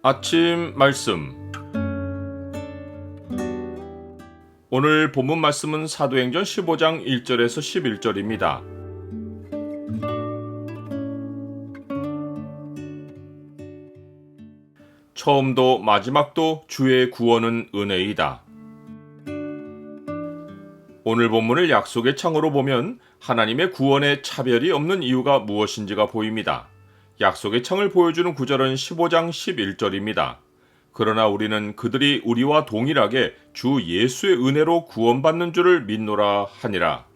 아침 말씀. 오늘 본문 말씀은 사도행전 15장 1절에서 11절입니다. 처음도 마지막도 주의 구원은 은혜이다. 오늘 본문을 약속의 창으로 보면 하나님의 구원에 차별이 없는 이유가 무엇인지가 보입니다. 약속의 창을 보여주는 구절은 15장 11절입니다. 그러나 우리는 그들이 우리와 동일하게 주 예수의 은혜로 구원받는 줄을 믿노라 하니라.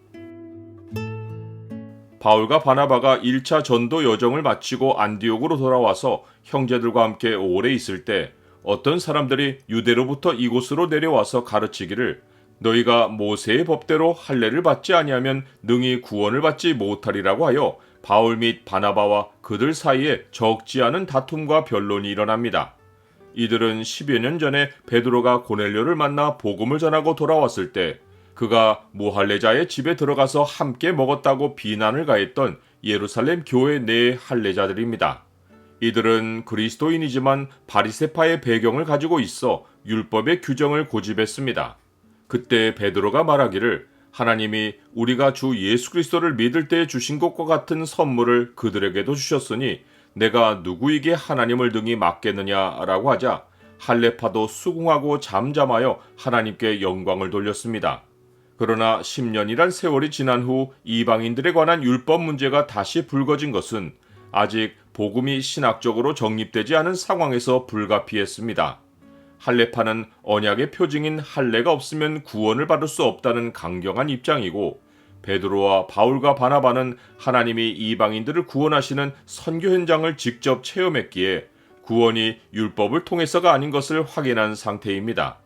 바울과 바나바가 1차 전도 여정을 마치고 안디옥으로 돌아와서 형제들과 함께 오래 있을 때 어떤 사람들이 유대로부터 이곳으로 내려와서 가르치기를 너희가 모세의 법대로 할례를 받지 아니하면 능히 구원을 받지 못하리라고 하여 바울 및 바나바와 그들 사이에 적지 않은 다툼과 변론이 일어납니다. 이들은 10여 년 전에 베드로가 고넬료를 만나 복음을 전하고 돌아왔을 때 그가 무할례자의 집에 들어가서 함께 먹었다고 비난을 가했던 예루살렘 교회 내 할례자들입니다. 이들은 그리스도인이지만 바리새파의 배경을 가지고 있어 율법의 규정을 고집했습니다. 그때 베드로가 말하기를 하나님이 우리가 주 예수 그리스도를 믿을 때 주신 것과 같은 선물을 그들에게도 주셨으니 내가 누구에게 하나님을 능히 맡겠느냐라고 하자 할례파도 수긍하고 잠잠하여 하나님께 영광을 돌렸습니다. 그러나 10년이란 세월이 지난 후 이방인들에 관한 율법 문제가 다시 불거진 것은 아직 복음이 신학적으로 정립되지 않은 상황에서 불가피했습니다. 할례파는 언약의 표징인 할례가 없으면 구원을 받을 수 없다는 강경한 입장이고 베드로와 바울과 바나바는 하나님이 이방인들을 구원하시는 선교 현장을 직접 체험했기에 구원이 율법을 통해서가 아닌 것을 확인한 상태입니다.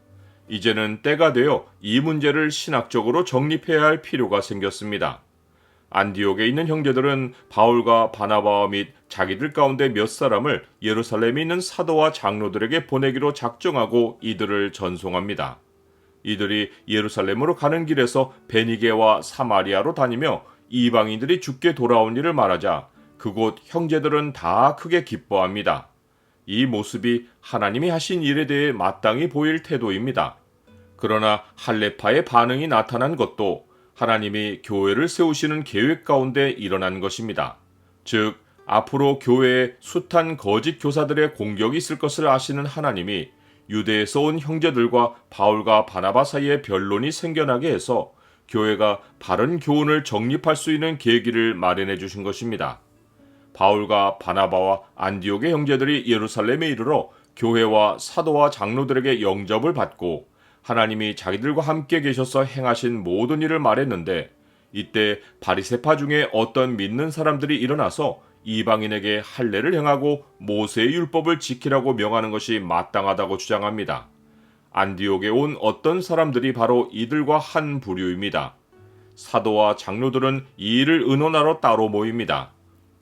이제는 때가 되어 이 문제를 신학적으로 정립해야 할 필요가 생겼습니다. 안디옥에 있는 형제들은 바울과 바나바와 및 자기들 가운데 몇 사람을 예루살렘에 있는 사도와 장로들에게 보내기로 작정하고 이들을 전송합니다. 이들이 예루살렘으로 가는 길에서 베니게와 사마리아로 다니며 이방인들이 죽게 돌아온 일을 말하자 그곳 형제들은 다 크게 기뻐합니다. 이 모습이 하나님이 하신 일에 대해 마땅히 보일 태도입니다. 그러나 할례파의 반응이 나타난 것도 하나님이 교회를 세우시는 계획 가운데 일어난 것입니다. 즉, 앞으로 교회에 숱한 거짓 교사들의 공격이 있을 것을 아시는 하나님이 유대에서 온 형제들과 바울과 바나바 사이에 변론이 생겨나게 해서 교회가 바른 교훈을 정립할 수 있는 계기를 마련해 주신 것입니다. 바울과 바나바와 안디옥의 형제들이 예루살렘에 이르러 교회와 사도와 장로들에게 영접을 받고 하나님이 자기들과 함께 계셔서 행하신 모든 일을 말했는데 이때 바리새파 중에 어떤 믿는 사람들이 일어나서 이방인에게 할례를 행하고 모세의 율법을 지키라고 명하는 것이 마땅하다고 주장합니다. 안디옥에 온 어떤 사람들이 바로 이들과 한 부류입니다. 사도와 장로들은 이 일을 의논하러 따로 모입니다.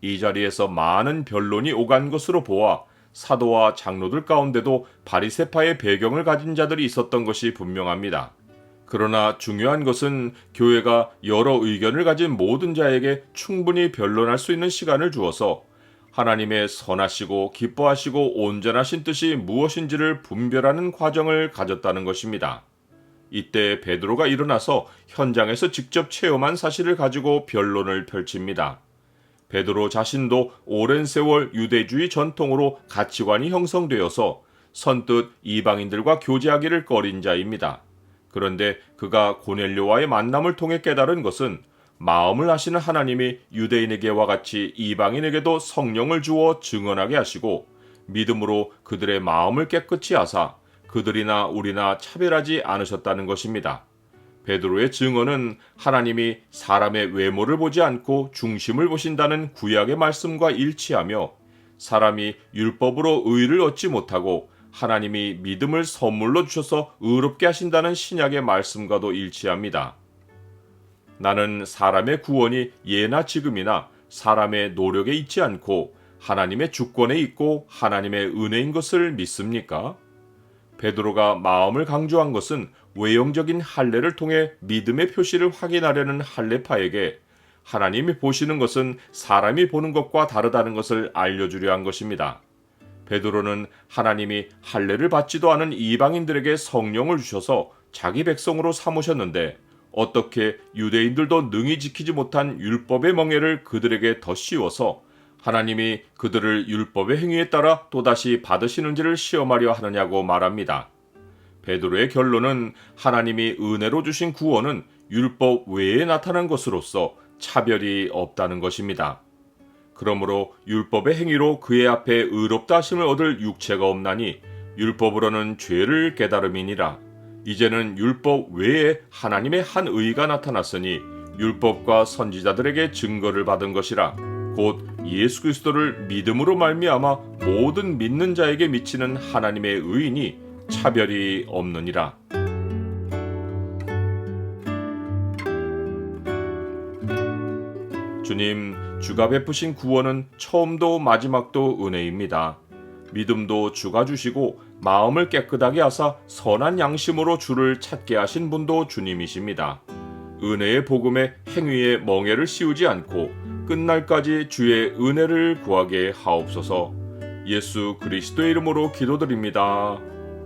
이 자리에서 많은 변론이 오간 것으로 보아 사도와 장로들 가운데도 바리새파의 배경을 가진 자들이 있었던 것이 분명합니다. 그러나 중요한 것은 교회가 여러 의견을 가진 모든 자에게 충분히 변론할 수 있는 시간을 주어서 하나님의 선하시고 기뻐하시고 온전하신 뜻이 무엇인지를 분별하는 과정을 가졌다는 것입니다. 이때 베드로가 일어나서 현장에서 직접 체험한 사실을 가지고 변론을 펼칩니다. 베드로 자신도 오랜 세월 유대주의 전통으로 가치관이 형성되어서 선뜻 이방인들과 교제하기를 꺼린 자입니다. 그런데 그가 고넬료와의 만남을 통해 깨달은 것은 마음을 아시는 하나님이 유대인에게와 같이 이방인에게도 성령을 주어 증언하게 하시고 믿음으로 그들의 마음을 깨끗이 하사 그들이나 우리나 차별하지 않으셨다는 것입니다. 베드로의 증언은 하나님이 사람의 외모를 보지 않고 중심을 보신다는 구약의 말씀과 일치하며 사람이 율법으로 의를 얻지 못하고 하나님이 믿음을 선물로 주셔서 의롭게 하신다는 신약의 말씀과도 일치합니다. 나는 사람의 구원이 예나 지금이나 사람의 노력에 있지 않고 하나님의 주권에 있고 하나님의 은혜인 것을 믿습니까? 베드로가 마음을 강조한 것은 외형적인 할례를 통해 믿음의 표시를 확인하려는 할례파에게 하나님이 보시는 것은 사람이 보는 것과 다르다는 것을 알려주려 한 것입니다. 베드로는 하나님이 할례를 받지도 않은 이방인들에게 성령을 주셔서 자기 백성으로 삼으셨는데 어떻게 유대인들도 능히 지키지 못한 율법의 멍에를 그들에게 더 씌워서 하나님이 그들을 율법의 행위에 따라 또다시 받으시는지를 시험하려 하느냐고 말합니다. 베드로의 결론은 하나님이 은혜로 주신 구원은 율법 외에 나타난 것으로서 차별이 없다는 것입니다. 그러므로 율법의 행위로 그의 앞에 의롭다 하심을 얻을 육체가 없나니 율법으로는 죄를 깨달음이니라. 이제는 율법 외에 하나님의 한 의가 나타났으니 율법과 선지자들에게 증거를 받은 것이라. 곧 예수 그리스도를 믿음으로 말미암아 모든 믿는 자에게 미치는 하나님의 의인이 차별이 없느니라. 주님, 주가 베푸신 구원은 처음도 마지막도 은혜입니다. 믿음도 주가 주시고 마음을 깨끗하게 하사 선한 양심으로 주를 찾게 하신 분도 주님이십니다. 은혜의 복음에 행위의 멍에를 씌우지 않고 끝날까지 주의 은혜를 구하게 하옵소서. 예수 그리스도의 이름으로 기도드립니다.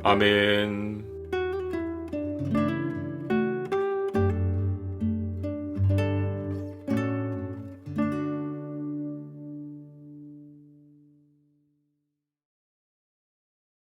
아멘.